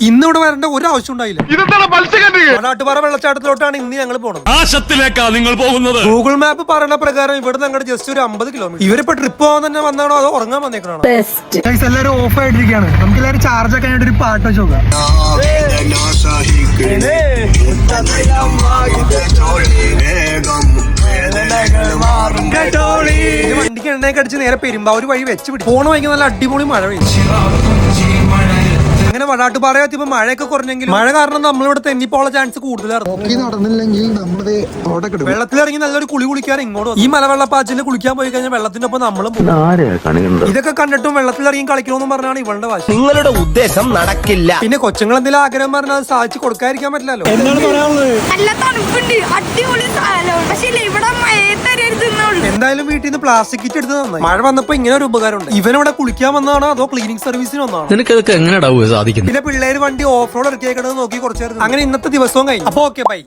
ഇന്നിവിടെ വരേണ്ട ഒരു ആവശ്യം ഉണ്ടായില്ല. നാട്ടുപാറ വെള്ളച്ചാട്ടത്തിലോട്ടാണ് ഇന്ന് ഞങ്ങൾ പോകുന്നത്. ആശത്തിലേക്കാണ് നിങ്ങൾ പോകുന്നത്. ഗൂഗിൾ മാപ്പ് പറയുന്ന പ്രകാരം ഇവിടെ ഞങ്ങളുടെ ജസ്റ്റ് ഒരു 50 കിലോമീറ്റർ. ഇവരിപ്പോ ട്രിപ്പ് പോകാൻ തന്നെ വന്നാണോ അതോ ഉറങ്ങാൻ വന്നേക്കണോ? എല്ലാവരും ഓഫ് ആയിട്ടിരിക്കുകയാണ്. നമുക്ക് എല്ലാവരും ചാർജ് ഒക്കെ ആയിട്ട് ഒരു പാട്ട് വെച്ച് നോക്കാം. വണ്ടിക്ക് എണ്ണയൊക്കെ അടിച്ച് നേരെ പെരുമ്പാവൂർ വഴി വെച്ച് പിടിക്കും. പോണ വൈകി നല്ല അടിപൊളി മഴ പെയ്യും. അങ്ങനെ വടാട്ടുപാറ എത്തിയപ്പോ മഴയൊക്കെ കുറഞ്ഞെങ്കിലും മഴ കാരണം നമ്മളിവിടെ തെന്നിപ്പോളെ ചാൻസ് കൂടുതലായിരുന്നു. വെള്ളത്തിലിറങ്ങി നല്ലൊരു കുളി കുളിക്കാൻ ഇങ്ങോട്ട്. ഈ മലവെള്ളപ്പാച്ചിൽ കുളിക്കാൻ പോയി കഴിഞ്ഞാൽ വെള്ളത്തിന്റെ ഒപ്പം നമ്മളും പോകും. ഇതൊക്കെ കണ്ടിട്ടും വെള്ളത്തിലിറങ്ങി കളിക്കണമെന്ന് പറഞ്ഞാണ് ഇവളുടെ വാശി. നിങ്ങളുടെ ഉദ്ദേശം നടക്കില്ല. പിന്നെ കൊച്ചുങ്ങൾ എന്തെങ്കിലും ആഗ്രഹം പറഞ്ഞാൽ അത് സാധിച്ചു കൊടുക്കാതിരിക്കാൻ പറ്റില്ലല്ലോ. എന്താണ് പറയാനുള്ളത്? എന്തായാലും വീട്ടിൽ നിന്ന് പ്ലാസ്റ്റിക് കിറ്റ് എടുത്ത് നന്നായി. മഴ വന്നപ്പോ ഇങ്ങനെ ഒരു ഉപകാരമുണ്ട്. ഇവനവിടെ കുളിക്കാൻ വന്നതാണോ അതോ ക്ലീനിങ് സർവീസിന് വന്നതാണോ? നിനക്കതൊക്കെ എങ്ങനെ സാധിക്കും? പിന്നെ പിള്ളേര് വണ്ടി ഓഫ് റോഡ് ഇറക്കിയേക്കണത് നോക്കി കുറച്ചു നേരം. അങ്ങനെ ഇന്നത്തെ ദിവസവും കഴിഞ്ഞു. അപ്പൊ ഓക്കെ ബൈ.